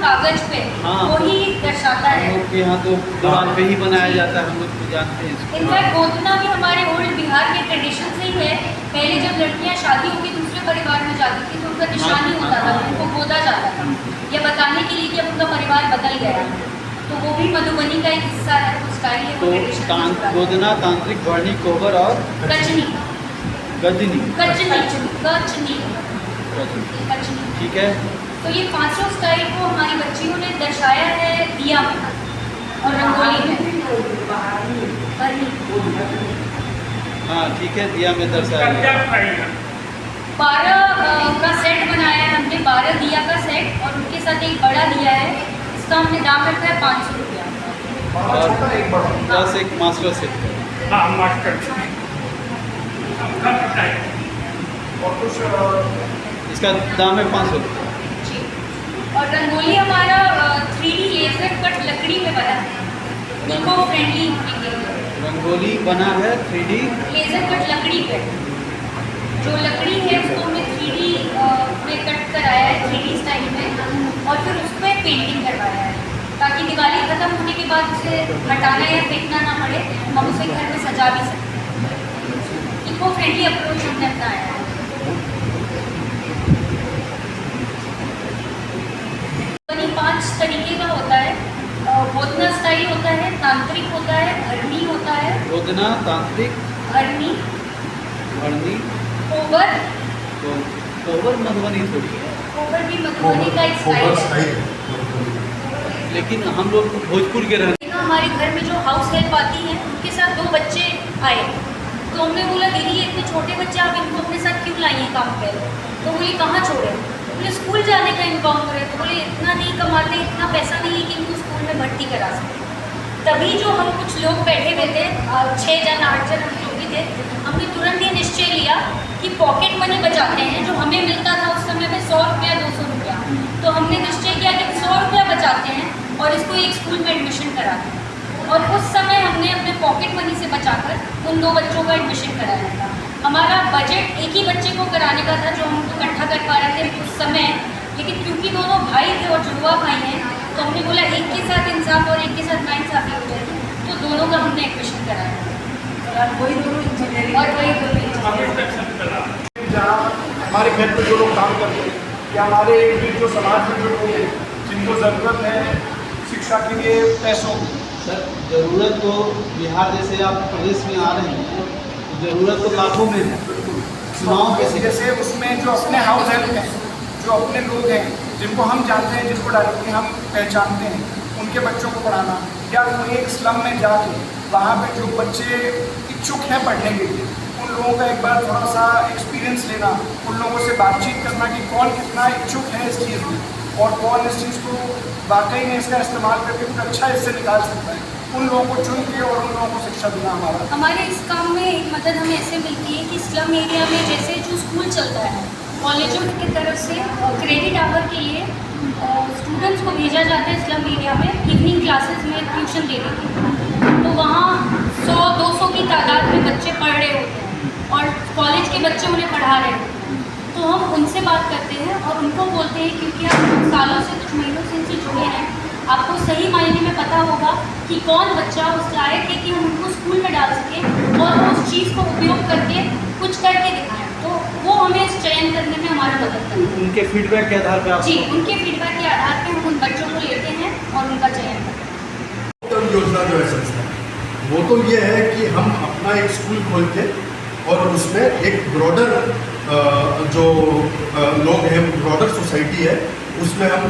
कागज पे, हाँ, वही दर्शाता है। हम लोग के यहाँ तो दीवार पे ही बनाया जाता है, हम लोग तो जानते हैं इसको। इनफैक्ट गोदना भी हमारे ओल्ड बिहार के ट्रेडिशन से ही है। पहले जब लड़कियां शादी होकर दूसरे परिवार में जाती थी तो उनका निशान ही होता था, उनको गोदा जाता था, यह बताने के लिए कि अब उनका परिवार बदल गया। तो वो भी मधुबनी का एक हिस्सा है, वो स्टाइल है, वो ट्रेडिशन। गोदना, तांत्रिक, वर्णी, कोबर और कचनी, गजनी। कचनी, ठीक है। तो ये 500 स्टाइल को हमारी बच्चियों ने दर्शाया है दिया में और रंगोली में। हाँ ठीक है, दिया में दर्शाया। 12 का सेट बनाया है हमने, 12 दिया का सेट, और उनके साथ एक बड़ा दिया है। इसका हमने दाम रखा है 500 रुपया। और प्लस एक मास्टर सेट है। हाँ, मास्टर और कुछ इसका दाम है 500 रुपये। जी, और रंगोली हमारा 3D लेजर कट लकड़ी में बना है, इको फ्रेंडली होने के लिए। रंगोली बना है 3D लेजर कट लकड़ी पे, जो लकड़ी है उसको हमने 3D में कट कराया है, 3D स्टाइल में, और फिर उस पर पेंटिंग करवाया है ताकि दिवाली खत्म होने के बाद उसे हटाना या फेंकना ना पड़े, हम उसे घर में सजा भी सकते। इको फ्रेंडली अप्रोच हमने अपनाया है। 5 तरीके का होता है, गोदना स्टाइल होता है, तांत्रिक होता है, अरनी होता है। गोदना, तांत्रिक, अरनी, वर्णी, कोबर। तो कोबर मधुबनी थोड़ी है, कोबर भी मधुबनी का एक स्टाइल है। लेकिन हम लोग भोजपुर के रहने। हमारे घर में जो हाउस हेल्प आती है उनके साथ 2 बच्चे आए, तो हमने बोला दीदी ये इतने छोटे बच्चे आप इनको अपने साथ क्यों लाइए काम पे? तो बोले कहाँ छोड़े? बोले स्कूल जाने का इनकम करे। तो बोले इतना नहीं कमाते, इतना पैसा नहीं है कि इनको स्कूल में भर्ती करा सकें। तभी जो हम कुछ लोग बैठे हुए थे, 6 जन 8 जन हम लोग भी थे, हमने तुरंत ये निश्चय लिया कि पॉकेट मनी बचाते हैं, जो हमें मिलता था उस समय में 100 रुपया 200 रुपया, तो हमने निश्चय किया कि 100 रुपया बचाते हैं और इसको एक स्कूल में एडमिशन कराते हैं। और उस समय हमने अपने पॉकेट मनी से बचाकर उन 2 बच्चों का एडमिशन कराया था। हमारा बजट एक ही बच्चे को कराने का था जो हम इकट्ठा कर पा रहे थे उस समय, लेकिन क्योंकि दोनों भाई थे और जुड़वा भाई हैं, तो हमने बोला एक के साथ इंसाफ और एक के साथ नाइंसाफी हो जाएगी, तो दोनों का हमने एडमिशन कराया और वही दोनों इंजीनियरिंग। जहाँ हमारे घर पे जो लोग काम करते हैं या हमारे जो समाज में जो लोग हैं जिनको ज़रूरत है शिक्षा के लिए पैसों की। सर ज़रूरत तो बिहार जैसे आप प्रदेश में आ रहे हैं, ज़रूरत तो लाखों में है। चुनाव कैसे? जैसे उसमें जो अपने हाउस हेल्प हैं, जो अपने लोग हैं जिनको हम जानते हैं, जिनको डायरेक्टली हम पहचानते हैं, उनके बच्चों को पढ़ाना, या कोई एक स्लम में जाके वहाँ पे जो बच्चे इच्छुक हैं पढ़ने के लिए, उन लोगों का एक बार थोड़ा सा एक्सपीरियंस लेना, उन लोगों से बातचीत करना कि कौन कितना इच्छुक है इस चीज़ में और कौन इस चीज़ को वाकई में इसका इस्तेमाल करके कुछ अच्छा इससे निकाल सकता है, उन लोगों को चुन के और उन लोगों को शिक्षा देना हमारे इस काम में एक मदद हमें ऐसे मिलती है कि स्लम एरिया में जैसे जो स्कूल चलता है, कॉलेजों की तरफ से क्रेडिट आवर के लिए स्टूडेंट्स को भेजा जाता है स्लम एरिया में इवनिंग क्लासेस में ट्यूशन देने के लिए। तो वहाँ 100-200 की तादाद में बच्चे पढ़ रहे होते हैं और कॉलेज के बच्चे उन्हें पढ़ा रहे होते हैं। तो हम उनसे बात करते हैं और उनको बोलते हैं क्योंकि आप कुछ सालों से, कुछ महीनों से इनसे जुड़े हैं, आपको सही मायने में पता होगा कि कौन बच्चा उस लायक है कि हम उनको स्कूल में डाल सकें और वो उस चीज़ को उपयोग करके कुछ करके दिखाएं। तो वो हमें इस चयन करने में हमारा मदद करते हैं। उनके फीडबैक के आधार पर आप? जी, उनके फीडबैक के आधार पर हम उन बच्चों को लेते हैं और उनका चयन करते हैं। योजना जो है संस्था, वो तो ये है कि हम अपना एक स्कूल खोल के और उसमें एक ब्रॉडर जो लोग हैं, ब्रॉडर सोसाइटी है, उसमें हम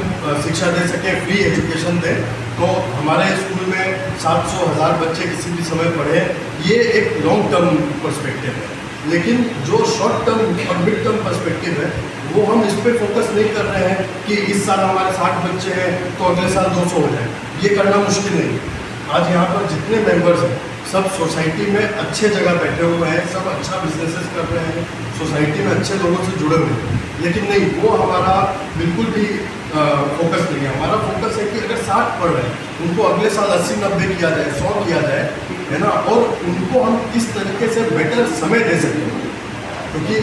शिक्षा दे सकें, फ्री एजुकेशन दें। तो हमारे स्कूल में 700-1000 बच्चे किसी भी समय पढ़े, ये एक लॉन्ग टर्म पर्सपेक्टिव है। लेकिन जो शॉर्ट टर्म और मिड टर्म पर्सपेक्टिव है, वो हम इस पर फोकस नहीं कर रहे हैं कि इस साल हमारे 60 बच्चे हैं तो अगले साल 200 हो जाए। ये करना मुश्किल नहीं है। आज यहाँ पर जितने मेंबर्स हैं सब सोसाइटी में अच्छे जगह बैठे हुए हैं, सब अच्छा बिजनेसेस कर रहे हैं, सोसाइटी में अच्छे लोगों से जुड़े हुए हैं। लेकिन नहीं, वो हमारा बिल्कुल भी फोकस नहीं है। हमारा फोकस है कि अगर 60 पढ़ रहे हैं, उनको अगले साल 80-90 किया जाए, 100 किया जाए, है ना, और उनको हम किस तरीके से बेटर समय दे सकें। क्योंकि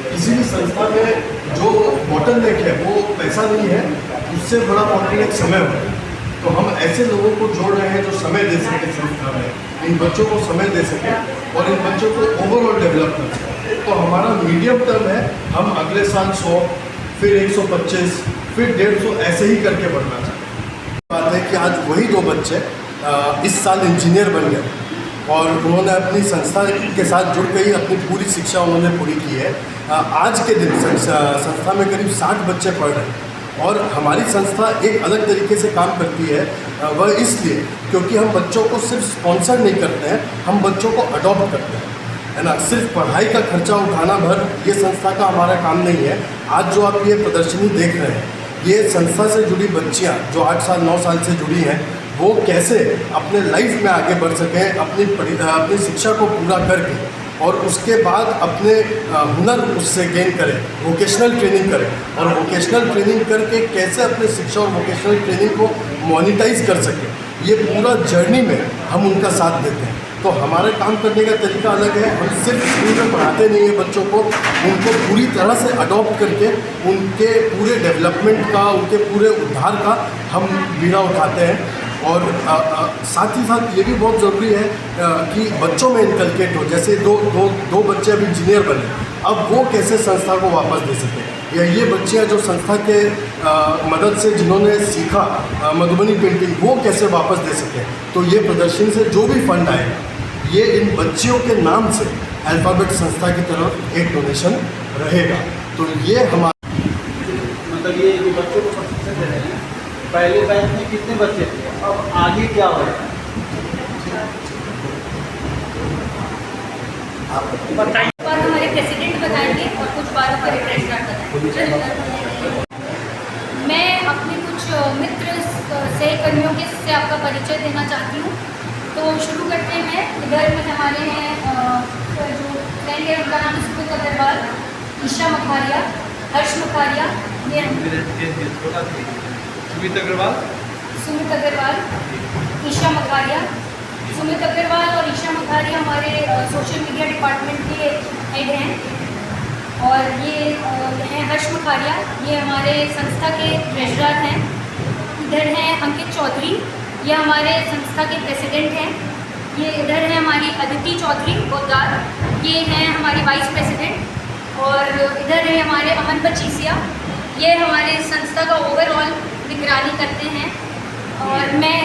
किसी भी संस्था में जो बॉटल नेक है वो पैसा नहीं है, उससे बड़ा बोटलनेक समय हो। तो हम ऐसे लोगों को जोड़ रहे हैं जो समय दे सके संस्था में, इन बच्चों को समय दे सके और इन बच्चों को ओवरऑल डेवलप कर सके। तो हमारा मीडियम टर्म है, हम अगले साल 100, फिर 125, फिर 150 ऐसे ही करके बढ़ना चाहते हैं। बात है कि आज वही 2 बच्चे इस साल इंजीनियर बन गए और उन्होंने अपनी संस्था के साथ जुड़ के ही अपनी पूरी शिक्षा उन्होंने पूरी की है। आज के दिन संस्था में करीब 60 बच्चे पढ़ रहे हैं और हमारी संस्था एक अलग तरीके से काम करती है, वह इसलिए क्योंकि हम बच्चों को सिर्फ स्पॉन्सर नहीं करते हैं, हम बच्चों को अडॉप्ट करते हैं, है ना। सिर्फ पढ़ाई का खर्चा उठाना भर ये संस्था का हमारा काम नहीं है। आज जो आप ये प्रदर्शनी देख रहे हैं, ये संस्था से जुड़ी बच्चियाँ जो 8 साल 9 साल से जुड़ी हैं, वो कैसे अपने लाइफ में आगे बढ़ सकें, अपनी शिक्षा को पूरा करके और उसके बाद अपने हुनर उससे गेन करें, वोकेशनल ट्रेनिंग करें और वोकेशनल ट्रेनिंग करके कैसे अपने शिक्षा और वोकेशनल ट्रेनिंग को मोनिटाइज कर सकें, ये पूरा जर्नी में हम उनका साथ देते हैं। तो हमारे काम करने का तरीका अलग है। हम सिर्फ स्कूल में पढ़ाते नहीं हैं बच्चों को, उनको पूरी तरह से अडॉप्ट करके उनके पूरे डेवलपमेंट का, उनके पूरे उद्धार का हम बीड़ा उठाते हैं। और साथ ही साथ ये भी बहुत ज़रूरी है कि बच्चों में इनकलकेट हो। जैसे दो बच्चे अभी इंजीनियर बने, अब वो कैसे संस्था को वापस दे सकें, या ये बच्चियाँ जो संस्था के मदद से जिन्होंने सीखा मधुबनी पेंटिंग, वो कैसे वापस दे सकें। तो ये प्रदर्शनी से जो भी फंड आएगा, ये इन बच्चियों के नाम से अल्फ़ाबेट संस्था की तरफ एक डोनेशन रहेगा। तो ये हमारा मतलब ये जो बच्चों को प्रशिक्षण दे रहे हैं, पहले बैच में कितने बच्चे थे, अब आगे क्या हो रहा है? बताइए। बार हमारे प्रेसिडेंट बताएंगे और कुछ बार हमारे ट्रेजरर बताएंगे। मैं अपने कुछ मित्र सहकर्मियों के से आपका परिचय देना चाहती हूँ। तो शुरू करते हैं। इधर में हमारे हैं जो फ्रेंड है, उनका नाम सुमित अग्रवाल, ईशा मखारिया, हर्ष मखारिया, ये सुमित अग्रवाल, ईशा मखारिया। सुमित अग्रवाल और ईशा मखारिया हमारे सोशल मीडिया डिपार्टमेंट के हेड हैं। और ये हैं हर्ष मखारिया, ये हमारे संस्था के ट्रेजरर हैं। इधर हैं अंकित चौधरी, ये हमारे संस्था के प्रेसिडेंट हैं। ये इधर है हमारी अदिति चौधरी गोदार, ये हैं हमारी वाइस प्रेसिडेंट। और इधर है हमारे अमन पचीसिया, ये हमारे संस्था का ओवरऑल निगरानी करते हैं। और मैं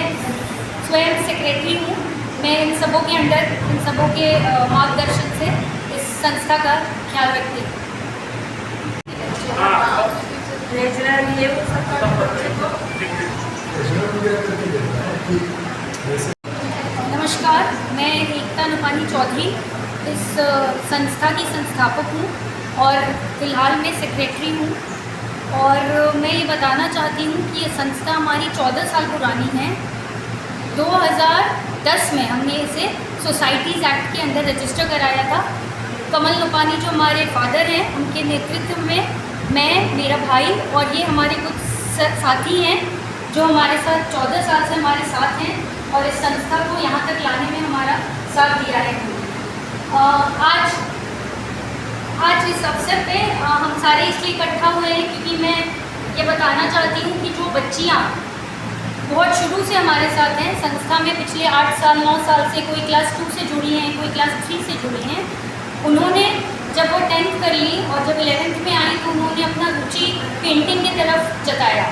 स्वयं सेक्रेटरी हूँ। मैं इन सबों के अंडर, इन सबों के मार्गदर्शन से इस संस्था का ख्याल रखती हूँ। नमस्कार, मैं एकता नपानी चौधरी इस संस्था की संस्थापक हूँ और फ़िलहाल मैं सेक्रेटरी हूँ। और मैं ये बताना चाहती हूँ कि ये संस्था हमारी 14 साल पुरानी है। 2010 में हमने इसे सोसाइटीज़ एक्ट के अंदर रजिस्टर कराया था। कमल नपानी जो हमारे फादर हैं, उनके नेतृत्व में मैं, मेरा भाई और ये हमारे कुछ साथी हैं जो हमारे साथ 14 साल से हमारे साथ हैं और इस संस्था को यहाँ तक लाने में हमारा साथ दिया है। आज इस अवसर पे हम सारे इसलिए इकट्ठा हुए हैं क्योंकि मैं ये बताना चाहती हूँ कि जो बच्चियाँ बहुत शुरू से हमारे साथ हैं संस्था में, पिछले 8 साल 9 साल से, कोई क्लास 2 से जुड़ी हैं, कोई क्लास 3 से जुड़ी हैं, उन्होंने जब वो 10th कर ली और जब 11th में आई तो उन्होंने अपना रुचि पेंटिंग की तरफ जताया।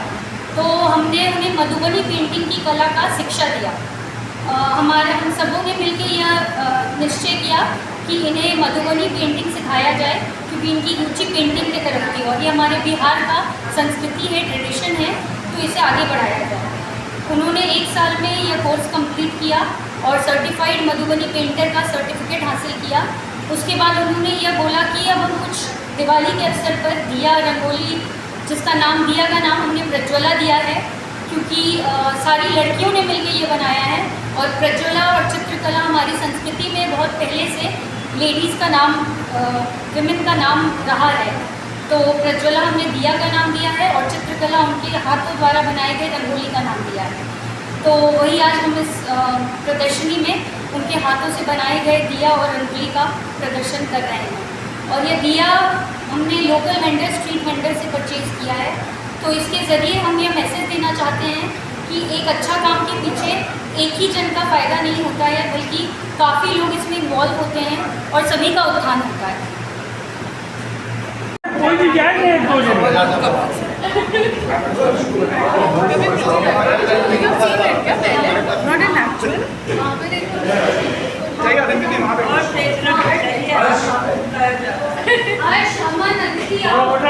तो हमने उन्हें मधुबनी पेंटिंग की कला का शिक्षा दिया। हम सबों ने मिलकर यह निश्चय किया कि इन्हें मधुबनी पेंटिंग सिखाया जाए क्योंकि इनकी रुचि पेंटिंग की तरफ थी और ये हमारे बिहार का संस्कृति है, ट्रेडिशन है, तो इसे आगे बढ़ाया जाए। उन्होंने 1 साल में यह कोर्स कंप्लीट किया और सर्टिफाइड मधुबनी पेंटर का सर्टिफिकेट हासिल किया। उसके बाद उन्होंने यह बोला कि अब हम कुछ दिवाली के अवसर पर दिया रंगोली, जिसका नाम दिया का नाम हमने प्रज्वला दिया है क्योंकि सारी लड़कियों ने मिलकर ये बनाया है। और प्रज्वला और चित्रकला हमारी संस्कृति में बहुत पहले से लेडीज़ का नाम, विमेन का नाम रहा है। तो प्रज्वला हमने दिया का नाम दिया है और चित्रकला उनके हाथों द्वारा बनाए गए रंगोली का नाम दिया है। तो वही आज हम इस प्रदर्शनी में उनके हाथों से बनाए गए दिया और रंगोली का प्रदर्शन कर रहे हैं। और ये दिया हमने लोकल वेंडर, स्ट्रीट वेंडर से परचेज़ किया है। तो इसके ज़रिए हम ये मैसेज देना चाहते हैं कि एक अच्छा काम के पीछे एक ही जन का फ़ायदा नहीं होता है, बल्कि काफ़ी लोग इसमें इन्वॉल्व होते हैं और सभी का उत्थान होता है। कोई भी जाएंगे एक दो जन बेटा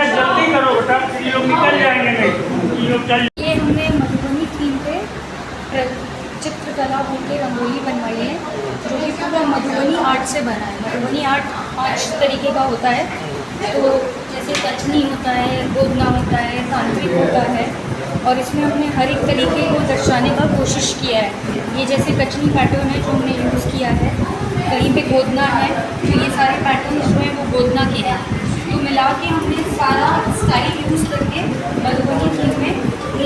जल्दी करो बेटा, ये लोग निकल जाएंगे नहीं, ये लोग चल। ये हमने मधुबनी थीम पे चित्रकला होकर रंगोली बनवाई है, जो कि पूरा मधुबनी आर्ट से बना है। मधुबनी आर्ट 5 तरीके का होता है, तो जैसे कचनी होता है, गोदना होता है, तांत्रिक होता है, और इसमें हमने हर एक तरीके को दर्शाने का कोशिश किया है। ये जैसे कचनी पैटर्न है जो हमने यूज़ किया है, कहीं पे गोदना है, तो ये सारे पैटर्न जो हैं वो गोदना के हैं। तो मिला के हमने सारा स्टाइल यूज़ करके मधुबनी थीम में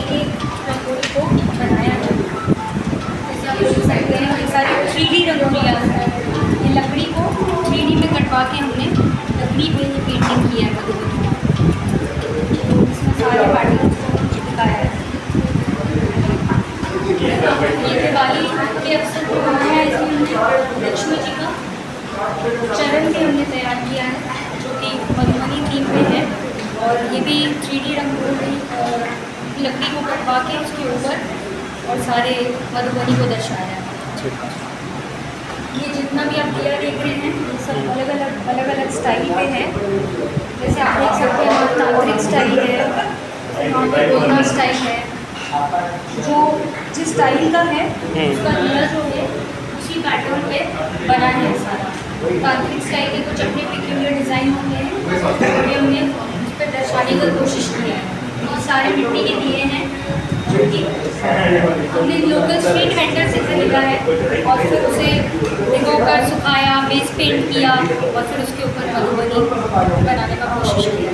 एक रंगोली को बनाया है। जैसे आप देख सकते हैं ये सारी 3D रंगोलियाँ हैं। ये लकड़ी को 3D में कटवा के हमने लकड़ी पे ये पेंटिंग किया है मधुबनी में। तो इसमें सारे पैटर्न को चिपकाया है। ये दिवाली के अवसर पर बनाया है। इसमें हमने लक्ष्मी जी का चरण भी हमने तैयार किया है, जो कि मधुबनी थीम में है, और ये भी 3D रंगोली लकड़ी को कटवा के उसके ऊपर और सारे मधुबनी को दर्शाया है। ये जितना भी आप दिया देख रहे हैं, ये सब अलग अलग स्टाइल पे है। जैसे आप देख सकते हैं यहाँ तांत्रिक स्टाइल है, यहाँ पे गोदना स्टाइल है। जो जिस स्टाइल का है उसका दिया जो है उसी पैटर्न पे बना है सारा। तांत्रिक स्टाइल के कुछ अपने पेक्यूलियर डिज़ाइन होते हैं, अभी हमने उस पर दर्शाने की कोशिश की है। ये सारे मिट्टी के दिए हैं, जो कि हमने लोकल स्ट्रीट वेंडर से खरीदा है, और फिर उसे भिगोकर सुखाया, बेस पेंट किया, और फिर उसके ऊपर मधुबनी बनाने का कोशिश किया।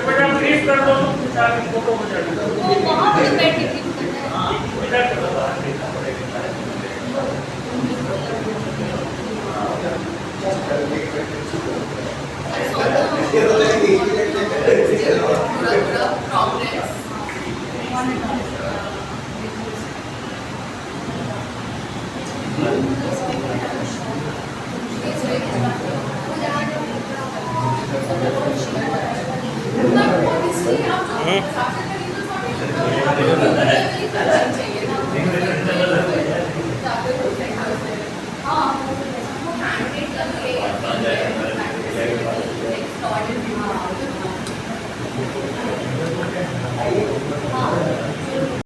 बेटा प्लीज कर दो, फोटो हो जाएगा। वो वहाँ पे बैठ के क्लिक करना है। हाँ